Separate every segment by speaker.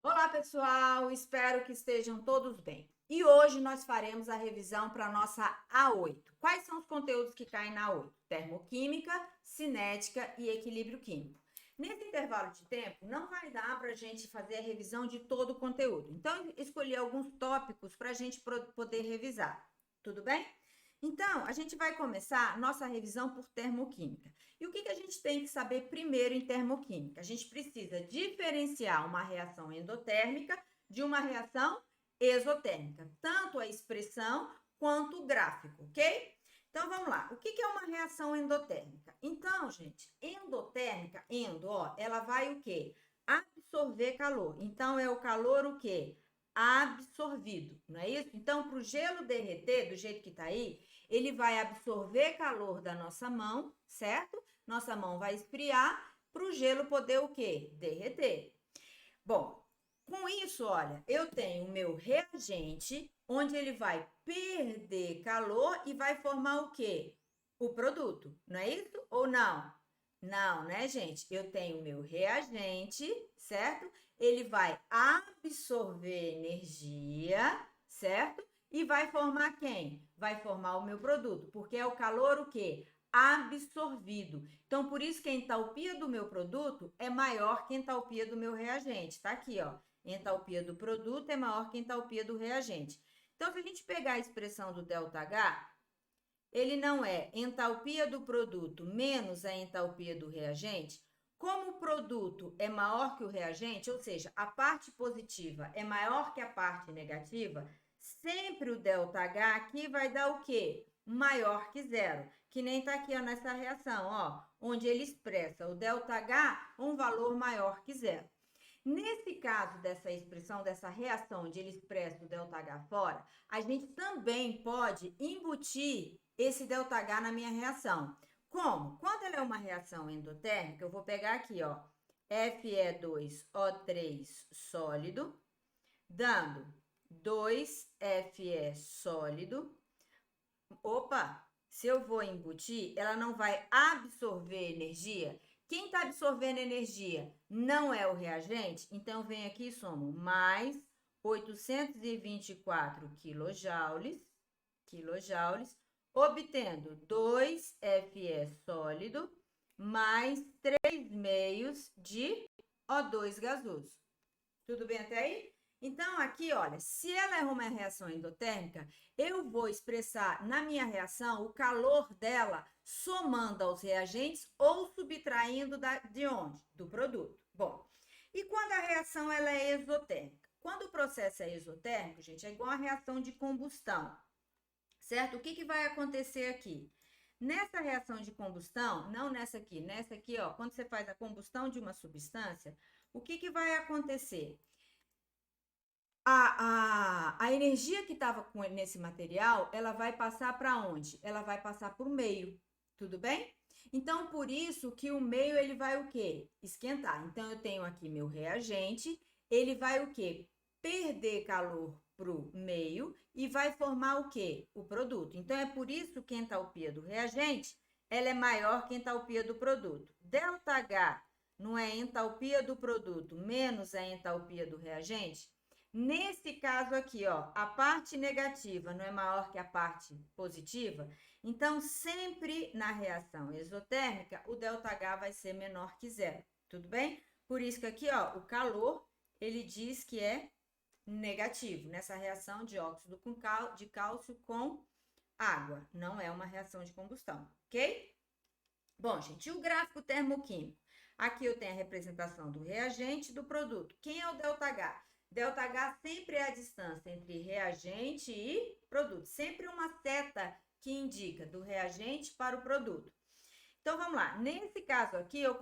Speaker 1: Olá, pessoal! Espero que estejam todos bem. E hoje nós faremos a revisão para a nossa A8. Quais são os conteúdos que caem na A8? Termoquímica, cinética e equilíbrio químico. Nesse intervalo de tempo, não vai dar para a gente fazer a revisão de todo o conteúdo. Então, escolhi alguns tópicos para a gente poder revisar. Tudo bem? Então, a gente vai começar nossa revisão por termoquímica. E o que a gente tem que saber primeiro em termoquímica? A gente precisa diferenciar uma reação endotérmica de uma reação exotérmica, tanto a expressão quanto o gráfico, ok? Então vamos lá. O que é uma reação endotérmica? Então, gente, endotérmica, ó, ela vai o quê? Absorver calor. Então é o calor o quê? Absorvido, não é isso? Então, para o gelo derreter, do jeito que está aí, ele vai absorver calor da nossa mão, certo? Nossa mão vai esfriar para o gelo poder o quê? Derreter. Bom, com isso, olha, eu tenho o meu reagente, onde ele vai perder calor e vai formar o quê? O produto, não é isso? Ou não? Não, né, gente? Eu tenho o meu reagente, certo? Ele vai absorver energia, certo? E vai formar quem? Vai formar o meu produto, porque é o calor o quê? Absorvido. Então, por isso que a entalpia do meu produto é maior que a entalpia do meu reagente. Tá aqui, ó. Entalpia do produto é maior que a entalpia do reagente. Então, se a gente pegar a expressão do ΔH, ele não é entalpia do produto menos a entalpia do reagente. Como o produto é maior que o reagente, ou seja, a parte positiva é maior que a parte negativa, sempre o ΔH aqui vai dar o quê? Maior que zero, que nem está aqui ó, nessa reação, ó, onde ele expressa o ΔH um valor maior que zero. Nesse caso dessa expressão, dessa reação onde ele expressa o ΔH fora, a gente também pode embutir esse ΔH na minha reação. Como? Quando ela é uma reação endotérmica, eu vou pegar aqui, ó, Fe2O3 sólido, dando 2Fe sólido. Opa, se eu vou embutir, ela não vai absorver energia. Quem está absorvendo energia não é o reagente, então vem aqui e somo mais 824 quilojoules, obtendo 2Fe sólido mais 3 meios de O2 gasoso. Tudo bem até aí? Então, aqui, olha, se ela é uma reação endotérmica, eu vou expressar na minha reação o calor dela somando aos reagentes ou subtraindo de onde? Do produto. Bom, e quando a reação ela é exotérmica? Quando o processo é exotérmico, gente, é igual a reação de combustão, certo? O que vai acontecer aqui? Nessa reação de combustão, não nessa aqui, ó, quando você faz a combustão de uma substância, o que vai acontecer? A energia que estava nesse material, ela vai passar para onde? Ela vai passar para o meio, tudo bem? Então, por isso que o meio, ele vai o quê? Esquentar. Então, eu tenho aqui meu reagente, ele vai o quê? Perder calor para o meio e vai formar o quê? O produto. Então, é por isso que a entalpia do reagente, ela é maior que a entalpia do produto. ΔH não é a entalpia do produto menos a entalpia do reagente? Nesse caso aqui, ó, a parte negativa não é maior que a parte positiva, então sempre na reação exotérmica o ΔH vai ser menor que zero, tudo bem? Por isso que aqui, ó, o calor, ele diz que é negativo nessa reação de óxido de cálcio com água, não é uma reação de combustão, ok? Bom, gente, e o gráfico termoquímico? Aqui eu tenho a representação do reagente e do produto. Quem é o ΔH? ΔH sempre é a distância entre reagente e produto. Sempre uma seta que indica do reagente para o produto. Então, vamos lá. Nesse caso aqui, eu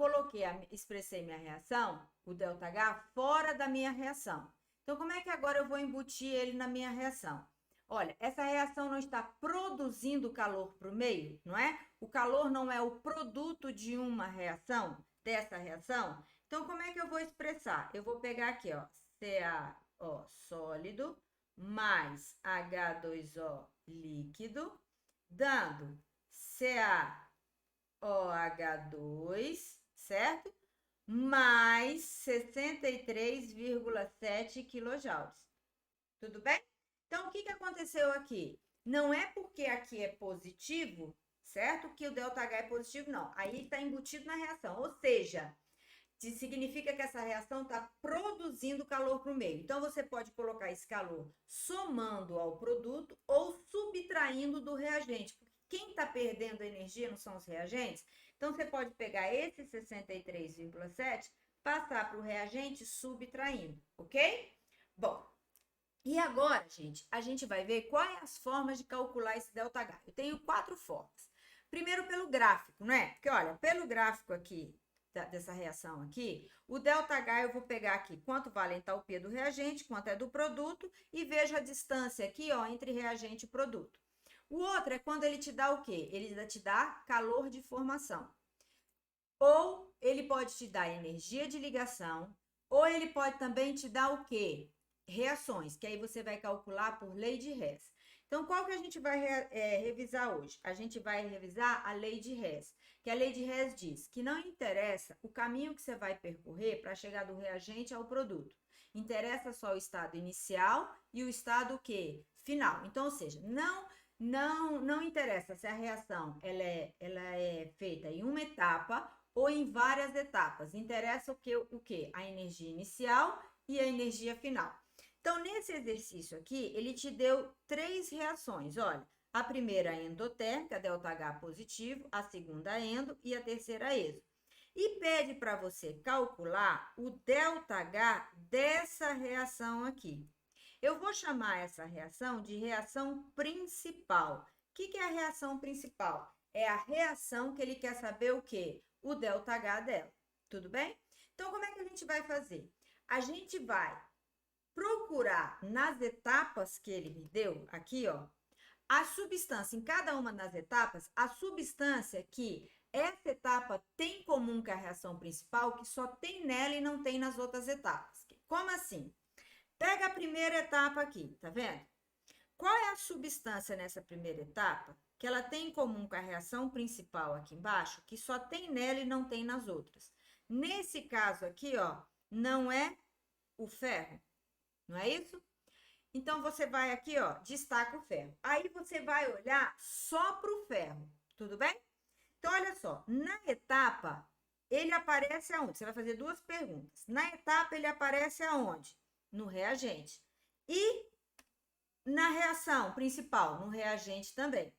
Speaker 1: expressei minha reação, o ΔH, fora da minha reação. Então, como é que agora eu vou embutir ele na minha reação? Olha, essa reação não está produzindo calor para o meio, não é? O calor não é o produto de uma reação, dessa reação. Então, como é que eu vou expressar? Eu vou pegar aqui, ó, CaO sólido mais H2O líquido, dando CaOH2, certo? mais 63,7 quilojoules. Tudo bem? Então, o que aconteceu aqui? Não é porque aqui é positivo, certo? Que o ΔH é positivo, não. Aí está embutido na reação. Ou seja, significa que essa reação está produzindo calor para o meio. Então, você pode colocar esse calor somando ao produto ou subtraindo do reagente. Porque quem está perdendo energia não são os reagentes? Então, você pode pegar esse 63,7, passar para o reagente subtraindo, ok? Bom, e agora, gente, a gente vai ver quais as formas de calcular esse ΔH. Eu tenho 4 formas. Primeiro, pelo gráfico, não é? Porque, olha, pelo gráfico aqui, dessa reação aqui, o ΔH eu vou pegar aqui quanto vale a entalpia do reagente, quanto é do produto, e vejo a distância aqui, ó, entre reagente e produto. O outro é quando ele te dá o quê? Ele te dá calor de formação. Ou ele pode te dar energia de ligação, ou ele pode também te dar o quê? Reações, que aí você vai calcular por lei de Hess. Então, qual que a gente vai revisar hoje? A gente vai revisar a lei de Hess, que a lei de Hess diz que não interessa o caminho que você vai percorrer para chegar do reagente ao produto. Interessa só o estado inicial e o estado o quê? Final. Então, ou seja, não interessa se a reação ela é feita em uma etapa ou em várias etapas. Interessa o quê? A energia inicial e a energia final. Então, nesse exercício aqui, ele te deu 3 reações. Olha, a primeira endotérmica, ΔH positivo, a segunda endo e a terceira exo. E pede para você calcular o ΔH dessa reação aqui. Eu vou chamar essa reação de reação principal. O que é a reação principal? É a reação que ele quer saber o quê? O ΔH dela. Tudo bem? Então, como é que a gente vai fazer? A gente vai procurar nas etapas que ele me deu, aqui, ó, a substância, em cada uma das etapas, a substância que essa etapa tem em comum com a reação principal, que só tem nela e não tem nas outras etapas. Como assim? Pega a primeira etapa aqui, tá vendo? Qual é a substância nessa primeira etapa que ela tem em comum com a reação principal aqui embaixo, que só tem nela e não tem nas outras? Nesse caso aqui, ó, não é o ferro, não é isso? Então, você vai aqui, ó, destaca o ferro. Aí, você vai olhar só para o ferro, tudo bem? Então, olha só, na etapa, ele aparece aonde? Você vai fazer 2 perguntas. Na etapa, ele aparece aonde? No reagente. E na reação principal, no reagente também.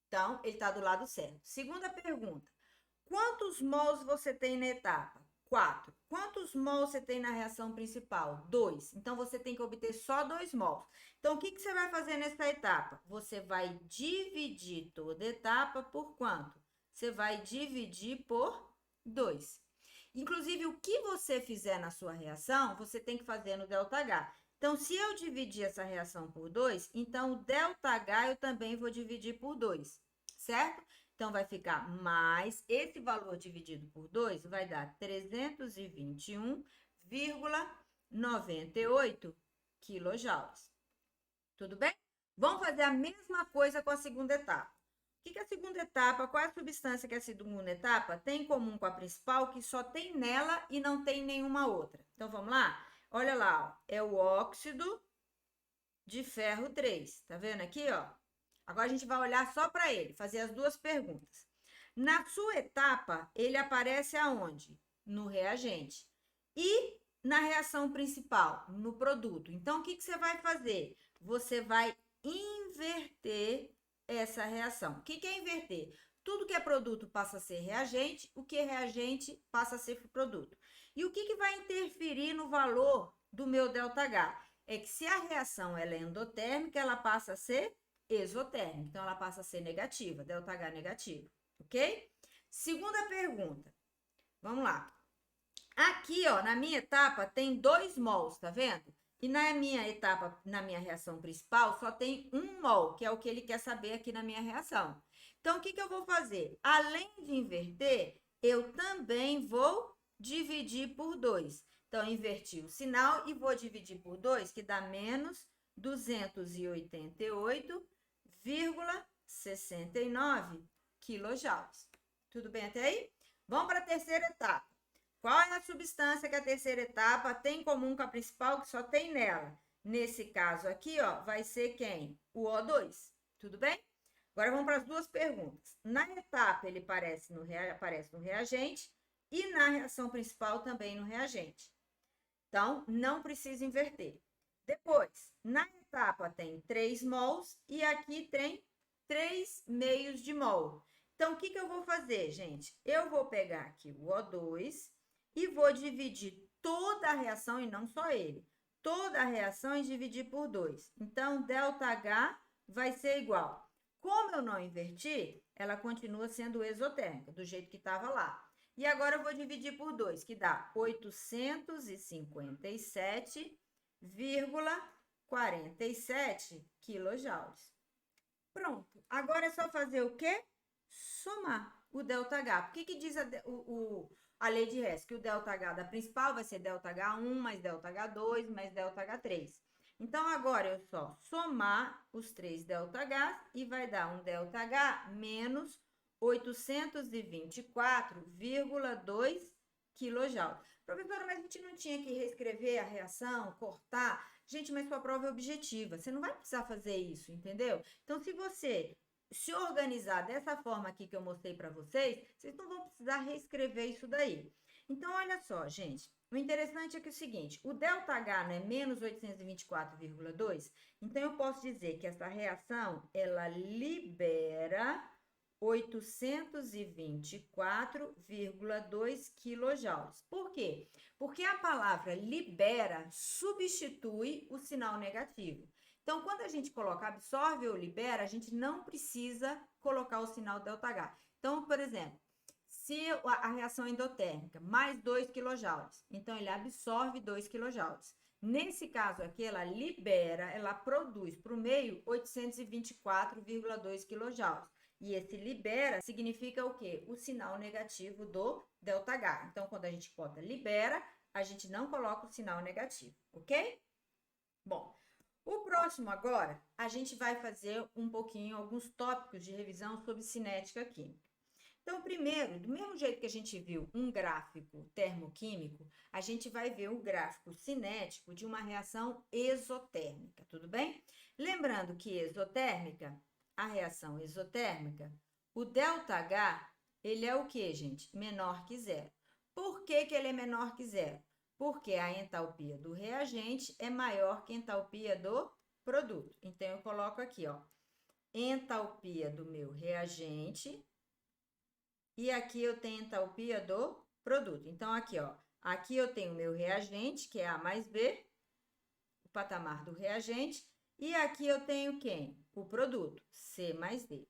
Speaker 1: Então, ele está do lado certo. Segunda pergunta. Quantos mols você tem na etapa? 4. Quantos mols você tem na reação principal? 2. Então, você tem que obter só 2 mols. Então, o que você vai fazer nessa etapa? Você vai dividir toda etapa por quanto? Você vai dividir por 2. Inclusive, o que você fizer na sua reação, você tem que fazer no ΔH. Então, se eu dividir essa reação por 2, então o ΔH eu também vou dividir por 2, certo? Então, vai ficar mais, esse valor dividido por 2 vai dar 321,98 quilojoules. Tudo bem? Vamos fazer a mesma coisa com a segunda etapa. O que é a segunda etapa? Qual é a substância que a segunda etapa tem em comum com a principal, que só tem nela e não tem nenhuma outra? Então, vamos lá? Olha lá, ó, é o óxido de ferro 3. Tá vendo aqui, ó? Agora, a gente vai olhar só para ele, fazer as 2 perguntas. Na sua etapa, ele aparece aonde? No reagente. E na reação principal, no produto. Então, o que você vai fazer? Você vai inverter essa reação. O que é inverter? Tudo que é produto passa a ser reagente, o que é reagente passa a ser produto. E o que vai interferir no valor do meu ΔH? É que se a reação ela é endotérmica, ela passa a ser exotérmica. Então, ela passa a ser negativa, ΔH negativo, ok? Segunda pergunta. Vamos lá. Aqui, ó, na minha etapa tem 2 mols, tá vendo? E na minha etapa, na minha reação principal, só tem 1 mol, que é o que ele quer saber aqui na minha reação. Então, o que eu vou fazer? Além de inverter, eu também vou dividir por 2. Então, inverti o sinal e vou dividir por 2, que dá menos 288,69 quilojoules. Tudo bem até aí? Vamos para a terceira etapa. Qual é a substância que a terceira etapa tem em comum com a principal, que só tem nela? Nesse caso aqui, ó, vai ser quem? O O2, tudo bem? Agora vamos para as duas perguntas. Na etapa, ele aparece no reagente e na reação principal também no reagente. Então, não precisa inverter. Depois, na etapa tem 3 mols e aqui tem 3 meios de mol. Então, o que eu vou fazer, gente? Eu vou pegar aqui o O2 e vou dividir toda a reação, e não só ele, toda a reação e dividir por 2. Então, ΔH vai ser igual. Como eu não inverti, ela continua sendo exotérmica, do jeito que estava lá. E agora eu vou dividir por 2, que dá 857,47 quilojoules. Pronto. Agora é só fazer o quê? Somar o ΔH. Por que diz a lei de Hess? Que o ΔH da principal vai ser ΔH1 mais ΔH2 mais ΔH3. Então, agora eu só somar os 3 ΔH e vai dar um ΔH menos 824,2 quilojoules. Professora, mas a gente não tinha que reescrever a reação, cortar? Gente, mas sua prova é objetiva. Você não vai precisar fazer isso, entendeu? Então, se você se organizar dessa forma aqui que eu mostrei para vocês, vocês não vão precisar reescrever isso daí. Então, olha só, gente. O interessante é que é o seguinte, o ΔH não é menos 824,2? Então, eu posso dizer que essa reação, ela libera 824,2 quilojoules. Por quê? Porque a palavra libera substitui o sinal negativo. Então, quando a gente coloca absorve ou libera, a gente não precisa colocar o sinal ΔH. Então, por exemplo, se a reação endotérmica, mais 2 quilojoules, então ele absorve 2 quilojoules. Nesse caso aqui, ela libera, ela produz para o meio 824,2 quilojoules. E esse libera significa o quê? O sinal negativo do ΔH. Então, quando a gente bota libera, a gente não coloca o sinal negativo, ok? Bom, o próximo agora, a gente vai fazer um pouquinho, alguns tópicos de revisão sobre cinética química. Então, primeiro, do mesmo jeito que a gente viu um gráfico termoquímico, a gente vai ver o gráfico cinético de uma reação exotérmica, tudo bem? Lembrando que exotérmica, a reação exotérmica, o ΔH, ele é o que, gente? Menor que zero. Por que ele é menor que zero? Porque a entalpia do reagente é maior que a entalpia do produto. Então, eu coloco aqui, ó, entalpia do meu reagente e aqui eu tenho entalpia do produto. Então, aqui, ó, aqui eu tenho o meu reagente, que é A mais B, o patamar do reagente, e aqui eu tenho quem? O produto, C mais D.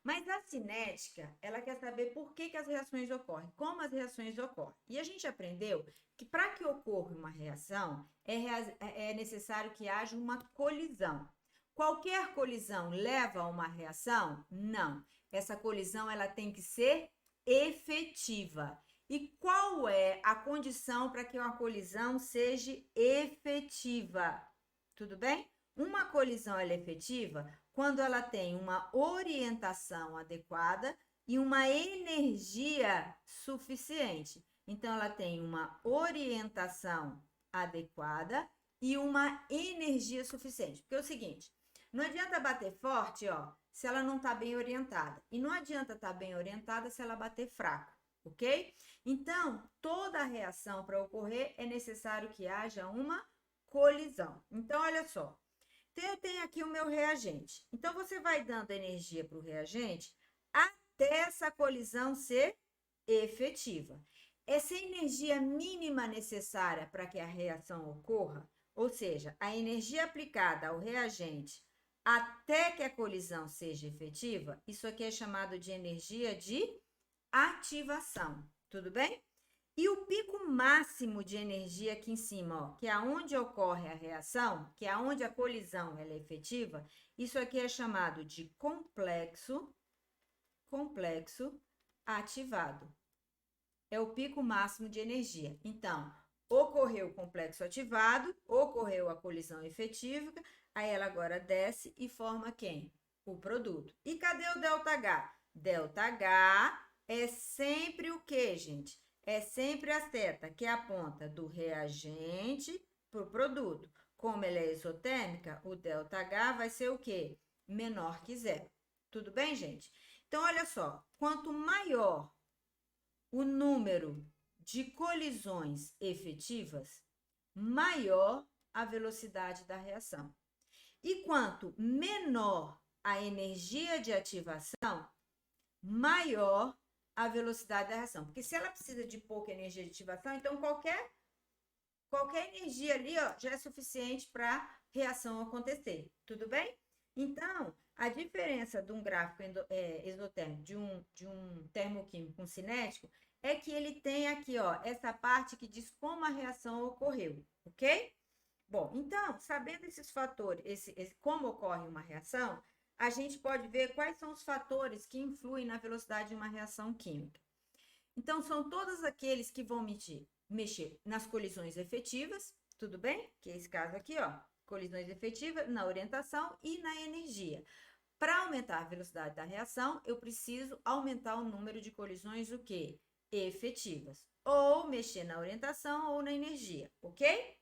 Speaker 1: Mas a cinética, ela quer saber por que as reações ocorrem, como as reações ocorrem. E a gente aprendeu que para que ocorra uma reação, é necessário que haja uma colisão. Qualquer colisão leva a uma reação? Não. Essa colisão ela tem que ser efetiva. E qual é a condição para que uma colisão seja efetiva? Tudo bem? Uma colisão ela é efetiva quando ela tem uma orientação adequada e uma energia suficiente. Então, ela tem uma orientação adequada e uma energia suficiente. Porque é o seguinte, não adianta bater forte, ó, se ela não está bem orientada. E não adianta estar bem orientada se ela bater fraco, ok? Então, toda a reação para ocorrer é necessário que haja uma colisão. Então, olha só. Então, eu tenho aqui o meu reagente. Então, você vai dando energia para o reagente até essa colisão ser efetiva. Essa energia mínima necessária para que a reação ocorra, ou seja, a energia aplicada ao reagente até que a colisão seja efetiva, isso aqui é chamado de energia de ativação, tudo bem? E o pico máximo de energia aqui em cima, ó, que é onde ocorre a reação, que é onde a colisão ela é efetiva, isso aqui é chamado de complexo ativado. É o pico máximo de energia. Então, ocorreu o complexo ativado, ocorreu a colisão efetiva, aí ela agora desce e forma quem? O produto. E cadê o ΔH? ΔH é sempre o quê, gente? é sempre a seta que aponta do reagente para o produto. Como ela é isotérmica, o ΔH vai ser o quê? Menor que zero. Tudo bem, gente? Então, olha só, quanto maior o número de colisões efetivas, maior a velocidade da reação. E quanto menor a energia de ativação, maior a velocidade da reação. Porque se ela precisa de pouca energia de ativação, então qualquer energia ali, ó, já é suficiente para a reação acontecer. Tudo bem? Então, a diferença de um gráfico exotérmico de um termoquímico com cinético é que ele tem aqui, ó, essa parte que diz como a reação ocorreu, ok? Bom, então, sabendo esses fatores, como ocorre uma reação, a gente pode ver quais são os fatores que influem na velocidade de uma reação química. Então, são todos aqueles que vão mexer nas colisões efetivas, tudo bem? Que é esse caso aqui, ó, colisões efetivas na orientação e na energia. Para aumentar a velocidade da reação, eu preciso aumentar o número de colisões, o quê? Efetivas. Ou mexer na orientação ou na energia, ok?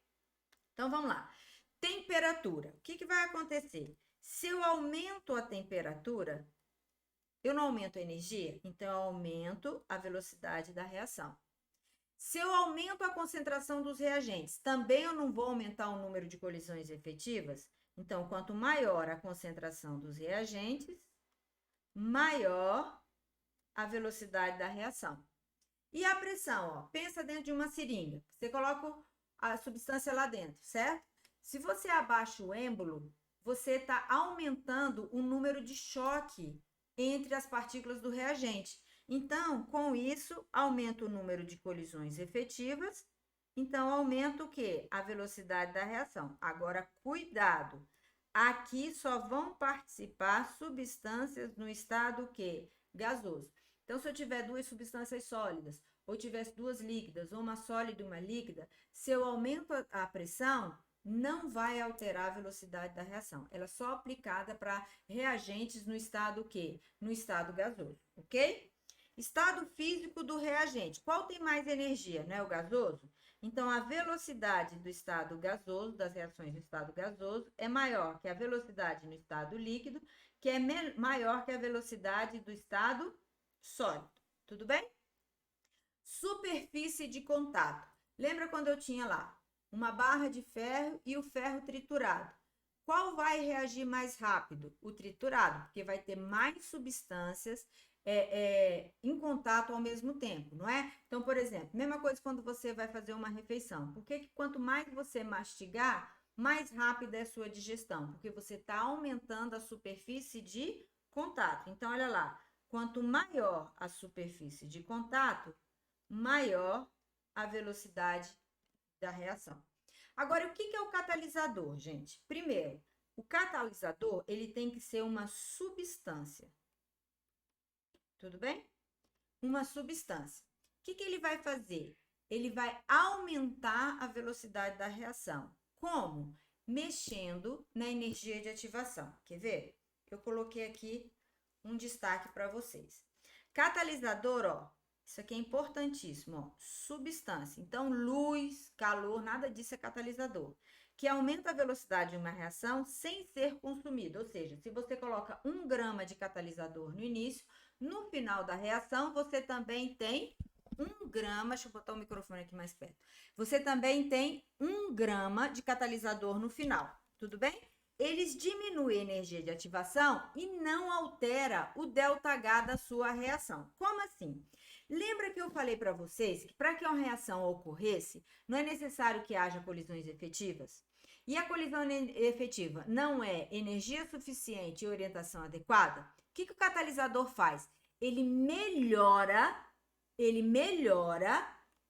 Speaker 1: Então, vamos lá. Temperatura. O que vai acontecer? Se eu aumento a temperatura, eu não aumento a energia, então eu aumento a velocidade da reação. Se eu aumento a concentração dos reagentes, também eu não vou aumentar o número de colisões efetivas? Então, quanto maior a concentração dos reagentes, maior a velocidade da reação. E a pressão, ó, pensa dentro de uma seringa. Você coloca a substância lá dentro, certo? Se você abaixa o êmbolo, você está aumentando o número de choque entre as partículas do reagente. Então, com isso, aumenta o número de colisões efetivas. Então, aumenta o quê? A velocidade da reação. Agora, cuidado! Aqui só vão participar substâncias no estado o quê? Gasoso. Então, se eu tiver duas substâncias sólidas, ou tivesse duas líquidas, ou uma sólida e uma líquida, se eu aumento a pressão, não vai alterar a velocidade da reação. Ela é só aplicada para reagentes no estado o quê? No estado gasoso, ok? Estado físico do reagente. Qual tem mais energia, né? O gasoso? Então, a velocidade do estado gasoso, das reações no estado gasoso, é maior que a velocidade no estado líquido, que é maior que a velocidade do estado sólido. Tudo bem? Superfície de contato. Lembra quando eu tinha lá uma barra de ferro e o ferro triturado? Qual vai reagir mais rápido? O triturado, porque vai ter mais substâncias em contato ao mesmo tempo, não é? Então, por exemplo, mesma coisa quando você vai fazer uma refeição. Por que quanto mais você mastigar, mais rápida é a sua digestão? Porque você está aumentando a superfície de contato. Então, olha lá, quanto maior a superfície de contato, maior a velocidade da reação. Agora, o que é o catalisador, gente? Primeiro, o catalisador, ele tem que ser uma substância. Tudo bem? Uma substância. O que ele vai fazer? Ele vai aumentar a velocidade da reação. Como? Mexendo na energia de ativação. Quer ver? Eu coloquei aqui um destaque para vocês. Catalisador, ó, isso aqui é importantíssimo, ó, substância. Então, luz, calor, nada disso é catalisador. Que aumenta a velocidade de uma reação sem ser consumido. Ou seja, se você coloca 1 grama de catalisador no início, no final da reação, você também tem 1 grama, deixa eu botar o microfone aqui mais perto. Você também tem 1 grama de catalisador no final, tudo bem? Eles diminuem a energia de ativação e não altera o ΔH da sua reação. Como assim? Lembra que eu falei para vocês que para que uma reação ocorresse, não é necessário que haja colisões efetivas? E a colisão efetiva não é energia suficiente e orientação adequada? O que o catalisador faz? Ele melhora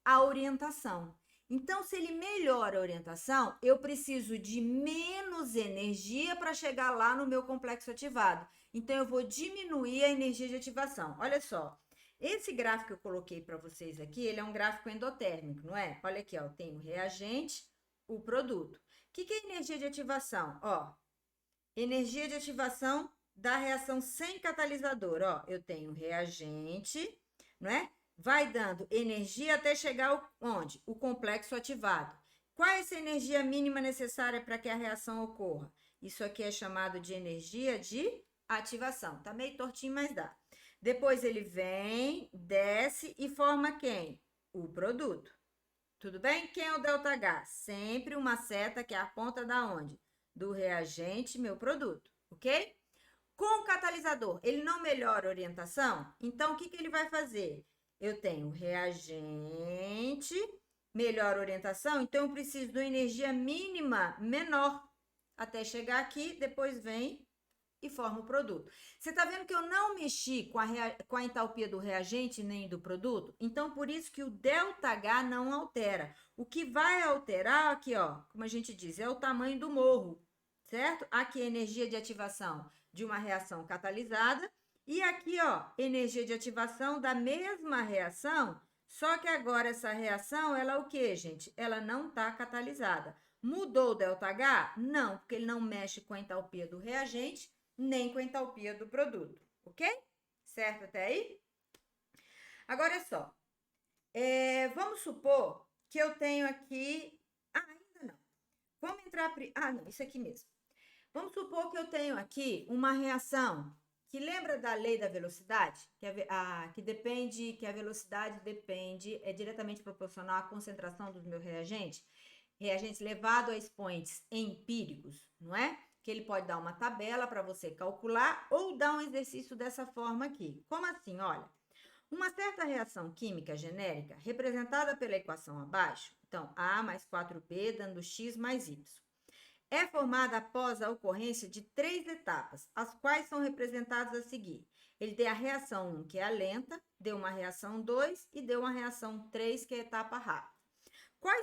Speaker 1: a orientação. Então, se ele melhora a orientação, eu preciso de menos energia para chegar lá no meu complexo ativado. Então, eu vou diminuir a energia de ativação. Olha só, esse gráfico que eu coloquei para vocês aqui, ele é um gráfico endotérmico, não é? Olha aqui, ó, tem o reagente, o produto. O que é energia de ativação? Ó, energia de ativação da reação sem catalisador. Ó, eu tenho reagente, não é? vai dando energia até chegar onde? O complexo ativado. Qual é essa energia mínima necessária para que a reação ocorra? Isso aqui é chamado de energia de ativação. Tá meio tortinho, mas dá. Depois ele vem, desce e forma quem? O produto. Tudo bem? Quem é o ΔH? Sempre uma seta que aponta da onde? Do reagente, meu produto, ok? Com o catalisador, ele não melhora a orientação? Então, o que ele vai fazer? Eu tenho reagente, melhora a orientação, então eu preciso de uma energia mínima menor até chegar aqui, depois vem e forma o produto. Você está vendo que eu não mexi com a entalpia do reagente nem do produto? Então, por isso que o ΔH não altera. O que vai alterar aqui, ó, como a gente diz, é o tamanho do morro, certo? Aqui é energia de ativação de uma reação catalisada. E aqui, ó, energia de ativação da mesma reação, só que agora essa reação, ela é o que, gente? Ela não está catalisada. Mudou o ΔH? Não, porque ele não mexe com a entalpia do reagente, nem com a entalpia do produto, ok? Certo até aí? Agora é só, vamos supor que eu tenho aqui... Ah, ainda não. Vamos entrar... Ah, não, isso aqui mesmo. Vamos supor que eu tenho aqui uma reação que lembra da lei da velocidade, que a velocidade depende, é diretamente proporcional à concentração dos meus reagentes levado a expoentes empíricos, não é? Que ele pode dar uma tabela para você calcular ou dar um exercício dessa forma aqui. Como assim? Olha, uma certa reação química genérica, representada pela equação abaixo, então A mais 4B dando X mais Y, é formada após a ocorrência de 3 etapas, as quais são representadas a seguir. Ele deu a reação 1, que é a lenta, deu uma reação 2 e deu uma reação 3, que é a etapa rápida. Qual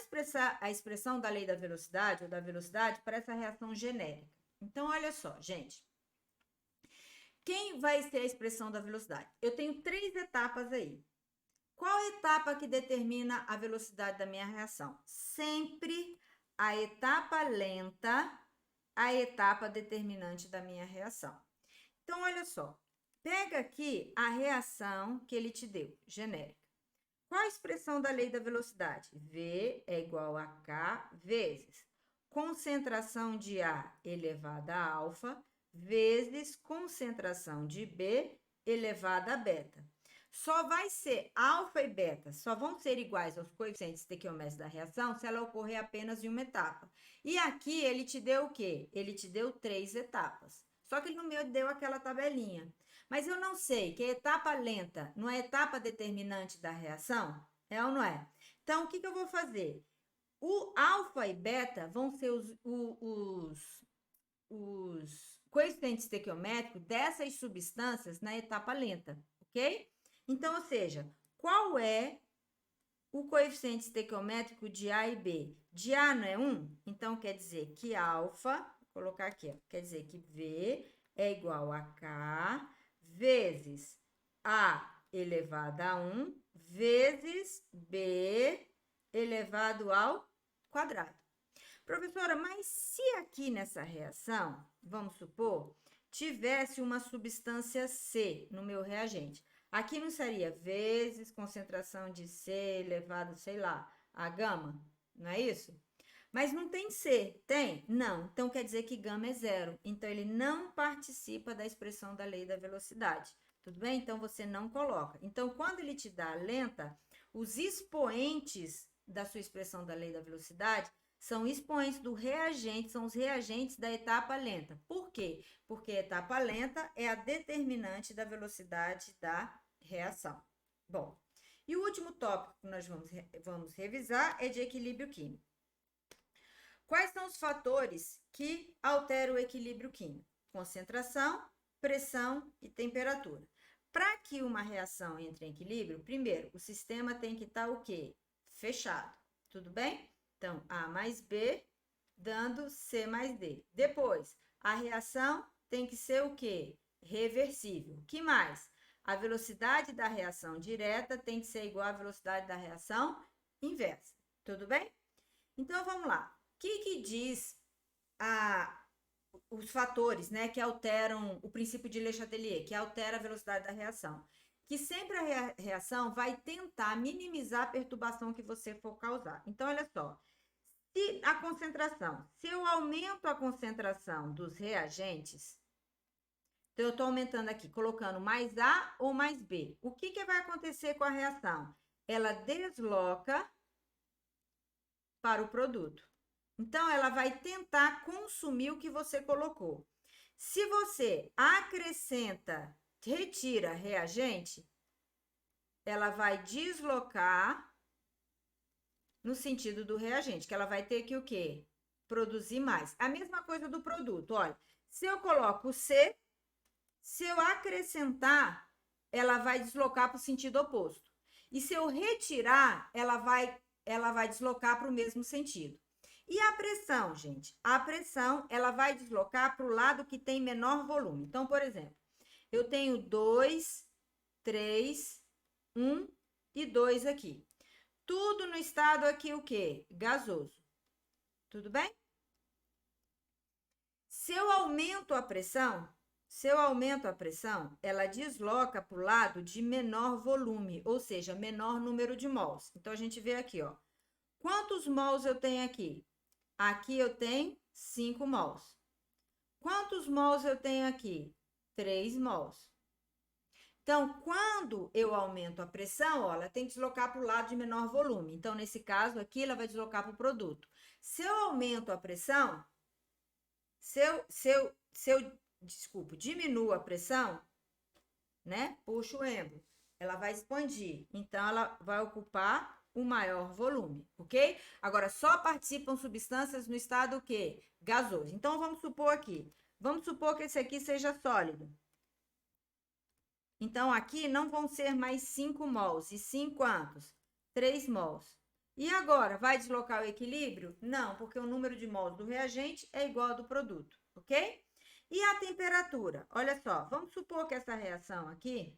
Speaker 1: a expressão da lei da velocidade ou da velocidade para essa reação genérica? Então, olha só, gente. Quem vai ser a expressão da velocidade? Eu tenho 3 etapas aí. Qual etapa que determina a velocidade da minha reação? Sempre a etapa lenta, a etapa determinante da minha reação. Então, olha só. Pega aqui a reação que ele te deu, genérica. Qual a expressão da lei da velocidade? V é igual a K vezes concentração de A elevada a alfa vezes concentração de B elevada a beta. Só vai ser alfa e beta, só vão ser iguais aos coeficientes estequiométricos da reação se ela ocorrer apenas em uma etapa. E aqui ele te deu o quê? Ele te deu 3 etapas. Só que ele não me deu aquela tabelinha. Mas eu não sei que a etapa lenta não é a etapa determinante da reação? É ou não é? Então, o que eu vou fazer? O alfa e beta vão ser os coeficientes estequiométricos dessas substâncias na etapa lenta, ok? Então, ou seja, qual é o coeficiente estequiométrico de A e B? De A não é 1? Então, quer dizer que alfa, vou colocar aqui, ó, quer dizer que V é igual a K vezes A elevado a 1 vezes B elevado ao quadrado. Professora, mas se aqui nessa reação, vamos supor, tivesse uma substância C no meu reagente, aqui não seria vezes concentração de C elevado, sei lá, a gama, não é isso? Mas não tem C, tem? Não. Então, quer dizer que gama é 0. Então, ele não participa da expressão da lei da velocidade. Tudo bem? Então, você não coloca. Então, quando ele te dá a lenta, os expoentes da sua expressão da lei da velocidade são expoentes do reagente, são os reagentes da etapa lenta. Por quê? Porque a etapa lenta é a determinante da velocidade da reação. Bom, e o último tópico que nós vamos revisar é de equilíbrio químico. Quais são os fatores que alteram o equilíbrio químico? Concentração, pressão e temperatura. Para que uma reação entre em equilíbrio, primeiro, o sistema tem que estar o quê? Fechado. Tudo bem? Então, A mais B dando C mais D. Depois, a reação tem que ser o quê? Reversível. Que mais? A velocidade da reação direta tem que ser igual à velocidade da reação inversa. Tudo bem? Então, vamos lá. O que diz os fatores, né, que alteram o princípio de Le Chatelier, que altera a velocidade da reação? que sempre a reação vai tentar minimizar a perturbação que você for causar. Então, olha só, se eu aumento a concentração dos reagentes, então eu estou aumentando aqui, colocando mais A ou mais B, o que vai acontecer com a reação? Ela desloca para o produto. Então, ela vai tentar consumir o que você colocou. Se você acrescenta, retira reagente, ela vai deslocar no sentido do reagente, que ela vai ter que o quê? Produzir mais. A mesma coisa do produto, olha. Se eu coloco C, se eu acrescentar, ela vai deslocar para o sentido oposto. E se eu retirar, ela vai deslocar para o mesmo sentido. E a pressão, gente? A pressão, ela vai deslocar para o lado que tem menor volume. Então, por exemplo, eu tenho 2, 3, 1 e 2 aqui. Tudo no estado aqui o quê? Gasoso. Tudo bem? Se eu aumento a pressão, ela desloca para o lado de menor volume, ou seja, menor número de mols. Então, a gente vê aqui, ó. Quantos mols eu tenho aqui? Aqui eu tenho 5 mols. Quantos mols eu tenho aqui? 3 mols. Então, quando eu aumento a pressão, ó, ela tem que deslocar para o lado de menor volume. Então, nesse caso aqui, ela vai deslocar para o produto. Se eu aumento a pressão, diminuo a pressão, né? Puxo o êmbolo, ela vai expandir. Então, ela vai ocupar o maior volume, ok? Agora, só participam substâncias no estado o quê? Gasoso. Então, vamos supor que esse aqui seja sólido. Então, aqui não vão ser mais 5 mols, e sim quantos? 3 mols. E agora, vai deslocar o equilíbrio? Não, porque o número de mols do reagente é igual ao do produto, ok? E a temperatura? Olha só, vamos supor que essa reação aqui,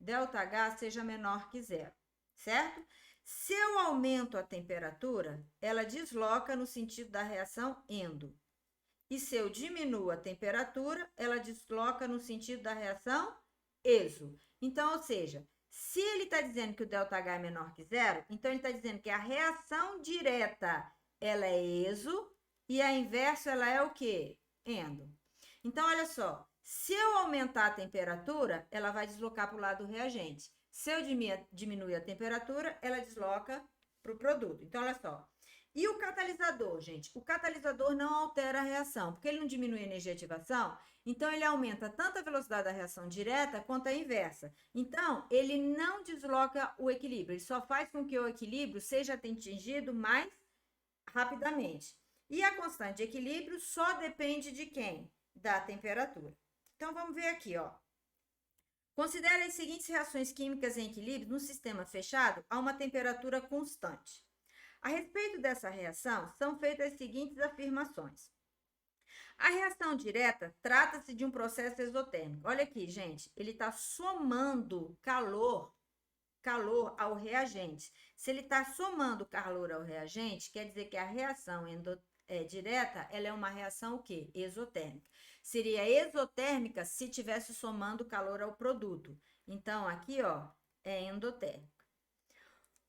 Speaker 1: ΔH, seja menor que zero, certo? Se eu aumento a temperatura, ela desloca no sentido da reação endo. E se eu diminuo a temperatura, ela desloca no sentido da reação exo. Então, ou seja, se ele está dizendo que o ΔH é menor que zero, então ele está dizendo que a reação direta, ela é exo, e a inversa, ela é o quê? Endo. Então, olha só, se eu aumentar a temperatura, ela vai deslocar para o lado do reagente. Se eu diminuir a temperatura, ela desloca para o produto. Então, olha só. E o catalisador, gente? O catalisador não altera a reação, porque ele não diminui a energia de ativação, então ele aumenta tanto a velocidade da reação direta quanto a inversa. Então, ele não desloca o equilíbrio, ele só faz com que o equilíbrio seja atingido mais rapidamente. E a constante de equilíbrio só depende de quem? Da temperatura. Então, vamos ver aqui, ó. Considere as seguintes reações químicas em equilíbrio no sistema fechado a uma temperatura constante. A respeito dessa reação, são feitas as seguintes afirmações. A reação direta trata-se de um processo exotérmico. Olha aqui, gente, ele está somando calor ao reagente. Se ele está somando calor ao reagente, quer dizer que a reação direta, ela é uma reação o quê? Exotérmica. Seria exotérmica se estivesse somando calor ao produto. Então, aqui, ó, é endotérmica.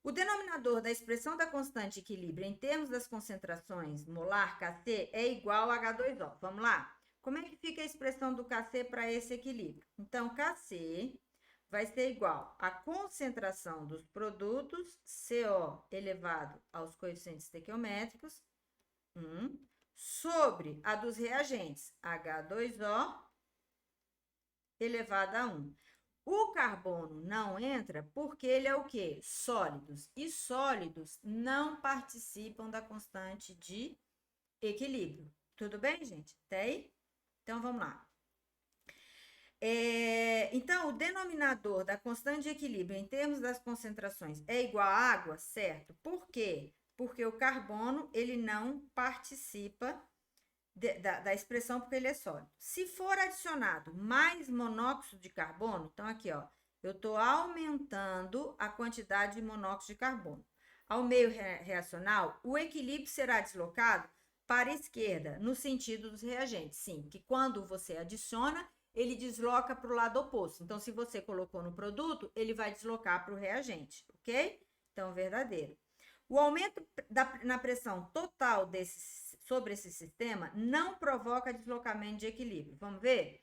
Speaker 1: O denominador da expressão da constante de equilíbrio em termos das concentrações molar Kc é igual a H2O. Vamos lá? Como é que fica a expressão do Kc para esse equilíbrio? Então, Kc vai ser igual à concentração dos produtos, CO elevado aos coeficientes estequiométricos, sobre a dos reagentes, H2O elevado a 1. O carbono não entra porque ele é o quê? Sólidos. E sólidos não participam da constante de equilíbrio. Tudo bem, gente? Até aí? Então, vamos lá. Então, o denominador da constante de equilíbrio em termos das concentrações é igual a água, certo? Por quê? Porque o carbono, ele não participa da expressão porque ele é sólido. Se for adicionado mais monóxido de carbono, então aqui, ó, eu estou aumentando a quantidade de monóxido de carbono. Ao meio reacional, o equilíbrio será deslocado para a esquerda, no sentido dos reagentes. Sim, que quando você adiciona, ele desloca para o lado oposto. Então, se você colocou no produto, ele vai deslocar para o reagente, ok? Então, verdadeiro. O aumento na pressão total sobre esse sistema não provoca deslocamento de equilíbrio. Vamos ver?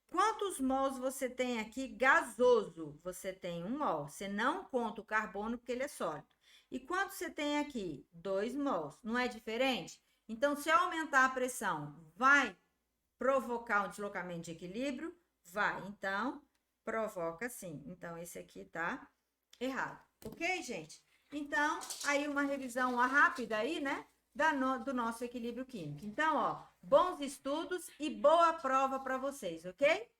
Speaker 1: Quantos mols você tem aqui gasoso? Você tem 1 mol. Você não conta o carbono porque ele é sólido. E quanto você tem aqui? 2 mols. Não é diferente? Então, se eu aumentar a pressão, vai provocar um deslocamento de equilíbrio? Vai. Então, provoca sim. Então, esse aqui tá errado. Ok, gente? Então, aí uma revisão rápida aí, né? Do nosso equilíbrio químico. Então, ó, bons estudos e boa prova para vocês, ok?